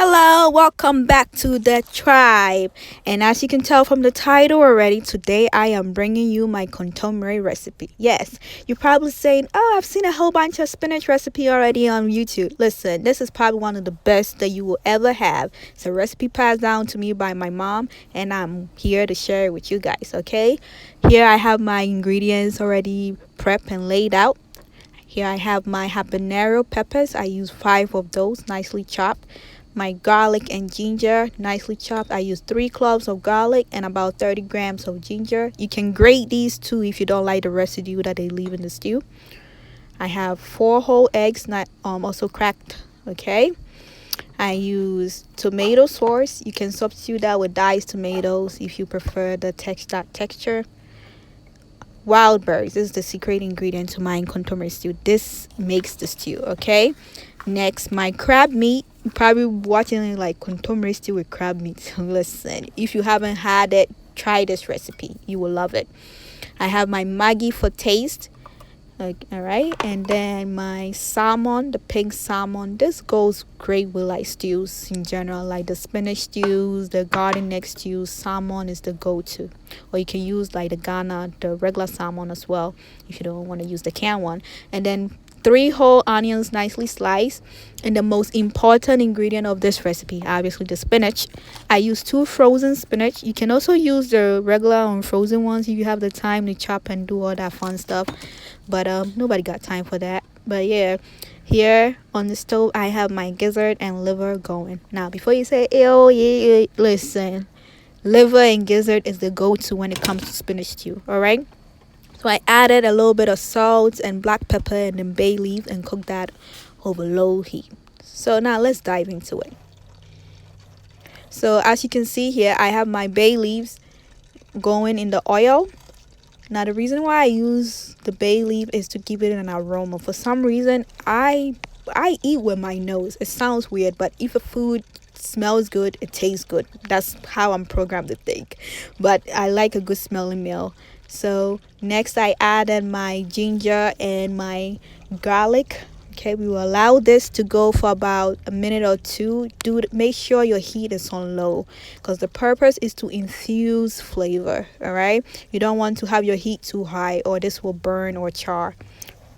Hello, welcome back to the tribe. And as you can tell from the title already, today I am bringing you my kontomire recipe. Yes, you're probably saying, "Oh, I've seen a whole bunch of spinach recipe already on YouTube." Listen, this is probably one of the best that you will ever have. It's a recipe passed down to me by my mom, and I'm here to share it with you guys. Okay, here I have my ingredients already prepped and laid out. Here I have my habanero peppers. I use 5 of those, nicely chopped. My garlic and ginger, nicely chopped. I use 3 cloves of garlic and about 30 grams of ginger. You can grate these too if you don't like the residue that they leave in the stew. I have 4 whole eggs, not also cracked. Okay. I use tomato sauce. You can substitute that with diced tomatoes if you prefer the texture. Wild berries. This is the secret ingredient to my kontomire stew. This makes the stew. Okay. Next, my crab meat. You're probably watching it like kontomire stew with crab meat. Listen, if you haven't had it, try this recipe. You will love it. I have my Maggi for taste. All right, and then my salmon, the pink salmon. This goes great with like stews in general, like the spinach stews, the garden egg stews. Salmon is the go-to, or you can use like the Ghana, the regular salmon as well if you don't want to use the canned one. And then 3 whole onions, nicely sliced. And the most important ingredient of this recipe, obviously the spinach. I use 2 frozen spinach. You can also use the regular unfrozen ones if you have the time to chop and do all that fun stuff, but nobody got time for that. But yeah, here on the stove I have my gizzard and liver going. Now before you say, "Oh yeah," listen, liver and gizzard is the go-to when it comes to spinach stew. All right, so I added a little bit of salt and black pepper and then bay leaf and cooked that over low heat. So now let's dive into it. So as you can see here, I have my bay leaves going in the oil. Now the reason why I use the bay leaf is to give it an aroma. For some reason, I eat with my nose. It sounds weird, but if a food smells good, it tastes good. That's how I'm programmed to think. But I like a good smelling meal. So next I added my ginger and my garlic. Okay, we will allow this to go for about a minute or two. Make sure your heat is on low, because the purpose is to infuse flavor. All right, you don't want to have your heat too high or this will burn or char.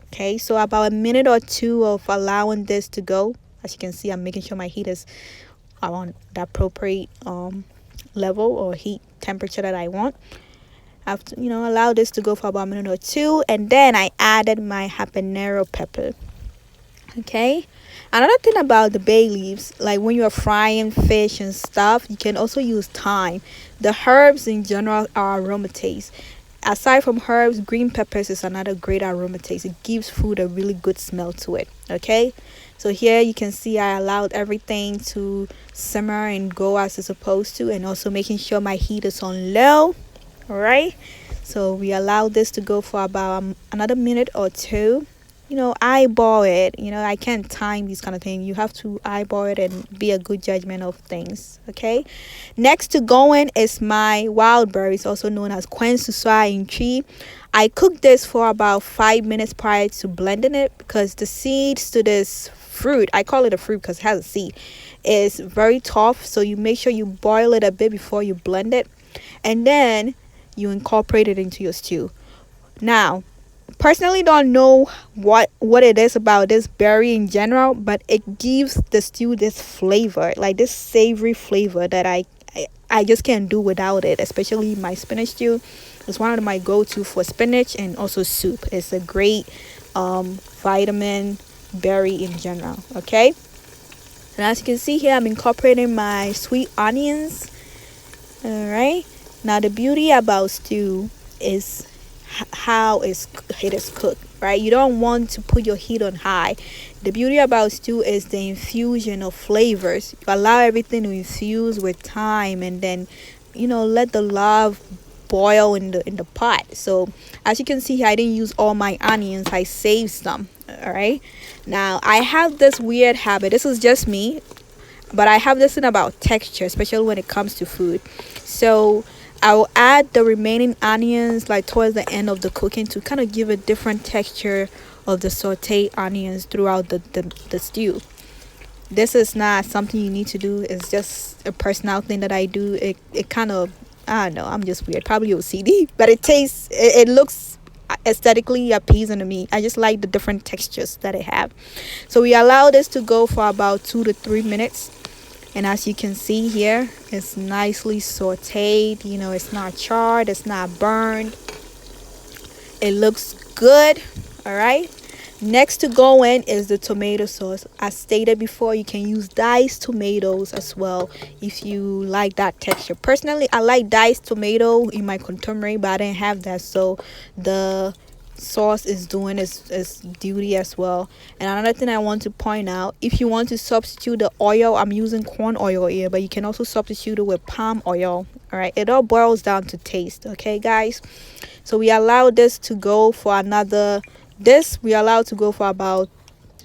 Okay, so about a minute or two of allowing this to go. As you can see, I'm making sure my heat is on the appropriate level or heat temperature that I want. After allow this to go for about a minute or two, and then I added my habanero pepper. Okay, another thing about the bay leaves, like when you're frying fish and stuff, you can also use thyme. The herbs in general are aromatase. Aside from herbs, green peppers is another great aromatase. It gives food a really good smell to it. Okay, so here you can see I allowed everything to simmer and go as it's supposed to, and also making sure my heat is on low. All right, so we allow this to go for about another minute or two. Eyeball it. I can't time these kind of things. You have to eyeball it and be a good judgment of things. Okay, next to going is my wild berries, also known as Quen Susua in tree. I cooked this for about 5 minutes prior to blending it, because the seeds to this fruit, I call it a fruit because it has a seed, is very tough. So you make sure you boil it a bit before you blend it, and then you incorporate it into your stew. Now, personally don't know what it is about this berry in general, but it gives the stew this flavor, like this savory flavor that I just can't do without it, especially my spinach stew. It's one of my go-to for spinach and also soup. It's a great vitamin berry in general. Okay, and as you can see here, I'm incorporating my sweet onions. All right, now the beauty about stew is how it is cooked, right? You don't want to put your heat on high. The beauty about stew is the infusion of flavors. You allow everything to infuse with time, and then let the love boil in the pot. So as you can see here, I didn't use all my onions. I saved some. All right, now I have this weird habit. This is just me, but I have this thing about texture, especially when it comes to food. So I will add the remaining onions like towards the end of the cooking to kind of give a different texture of the sauteed onions throughout the stew. This is not something you need to do. It's just a personal thing that I do. It kind of, I don't know, I'm just weird, probably OCD, but it tastes, it looks aesthetically appeasing to me. I just like the different textures that it have. So we allow this to go for about 2 to 3 minutes, and as you can see here, it's nicely sauteed. It's not charred, it's not burned. It looks good. All right. Next to go in is the tomato sauce. As stated before, you can use diced tomatoes as well if you like that texture. Personally, I like diced tomato in my contomere, but I didn't have that, so the sauce is doing its duty as well. And another thing I want to point out, if you want to substitute the oil, I'm using corn oil here, but you can also substitute it with palm oil. All right, it all boils down to taste. Okay, guys. So we allow this to go for about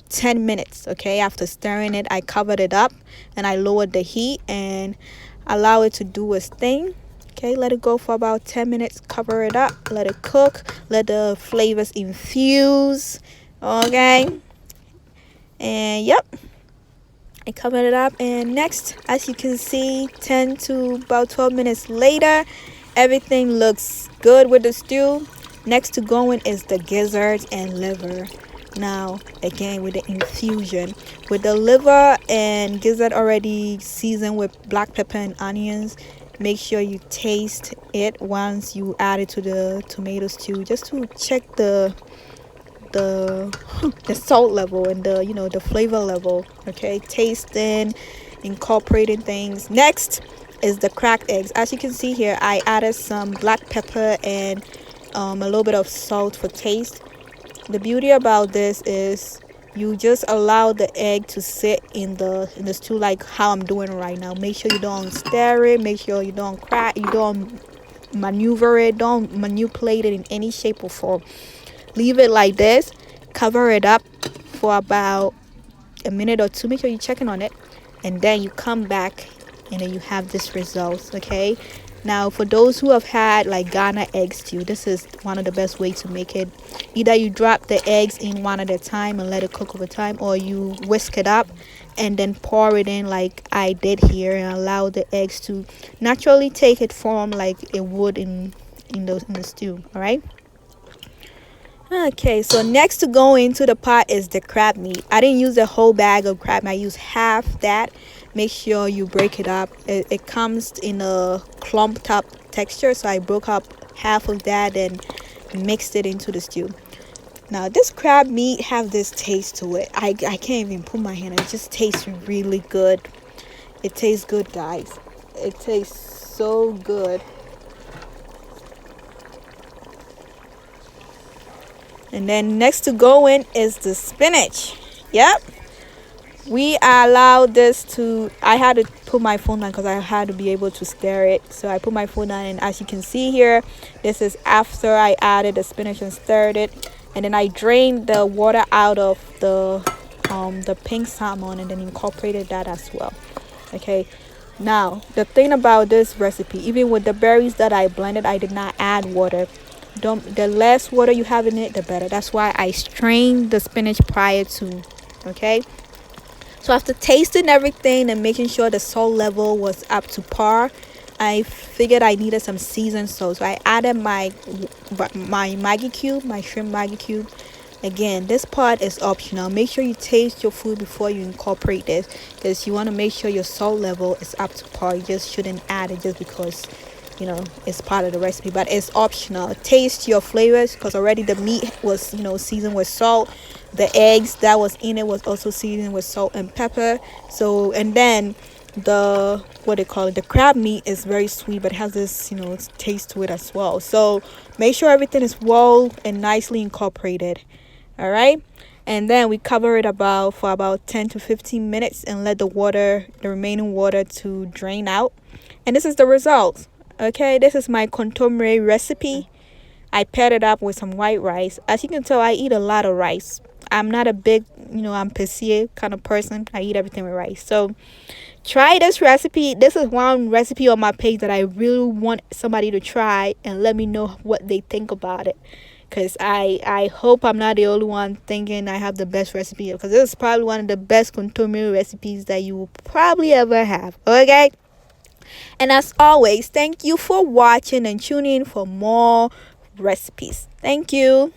10 minutes. Okay, after stirring it, I covered it up and I lowered the heat and allow it to do its thing. Okay, let it go for about 10 minutes. Cover it up, let it cook, let the flavors infuse. Okay, and yep, I covered it up. And next, as you can see, 10 to about 12 minutes later, everything looks good with the stew. Next to going is the gizzards and liver. Now, again, with the infusion, with the liver and gizzard already seasoned with black pepper and onions, make sure you taste it once you add it to the tomato stew, just to check the salt level and the flavor level. Okay, tasting, incorporating things. Next is the cracked eggs. As you can see here, I added some black pepper and a little bit of salt for taste. The beauty about this is you just allow the egg to sit in the stew like how I'm doing right now. Make sure you don't stir it, make sure you don't crack, you don't maneuver it, don't manipulate it in any shape or form. Leave it like this, cover it up for about a minute or two. Make sure you're checking on it, and then you come back and then you have this result. Okay, now for those who have had like Ghana egg stew, this is one of the best ways to make it. Either you drop the eggs in one at a time and let it cook over time, or you whisk it up and then pour it in like I did here and allow the eggs to naturally take its form like it would in the stew. All right. Okay, so next to go into the pot is the crab meat. I didn't use a whole bag of crab meat. I used half that. Make sure you break it up. It comes in a clump top texture, so I broke up half of that and mixed it into the stew. Now this crab meat have this taste to it. I can't even put my hand on it. It just tastes really good. It tastes good, guys. It tastes so good. And then next to go in is the spinach. Yep. We allowed this to, I had to put my phone down because I had to be able to stir it. So I put my phone down, and as you can see here, this is after I added the spinach and stirred it. And then I drained the water out of the pink salmon and then incorporated that as well. Okay. Now, the thing about this recipe, even with the berries that I blended, I did not add water. The less water you have in it, the better. That's why I strained the spinach prior to. Okay, so after tasting everything and making sure the salt level was up to par, I figured I needed some seasoned salt, so I added my Maggi cube, my shrimp Maggi cube. Again, this part is optional. Make sure you taste your food before you incorporate this, because you want to make sure your salt level is up to par. You just shouldn't add it just because it's part of the recipe, but it's optional. Taste your flavors, because already the meat was seasoned with salt. The eggs that was in it was also seasoned with salt and pepper. So, and then the crab meat is very sweet, but it has this taste to it as well. So make sure everything is well and nicely incorporated. All right, and then we cover it for about 10 to 15 minutes and let the remaining water to drain out. And this is the result. Okay, this is my kontomire recipe. I paired it up with some white rice. As you can tell, I eat a lot of rice. I'm not a big, I'm picky kind of person. I eat everything with rice. So try this recipe. This is one recipe on my page that I really want somebody to try and let me know what they think about it. because I hope I'm not the only one thinking I have the best recipe, because this is probably one of the best kontomire recipes that you will probably ever have. Okay, and as always, thank you for watching and tuning in for more recipes. Thank you.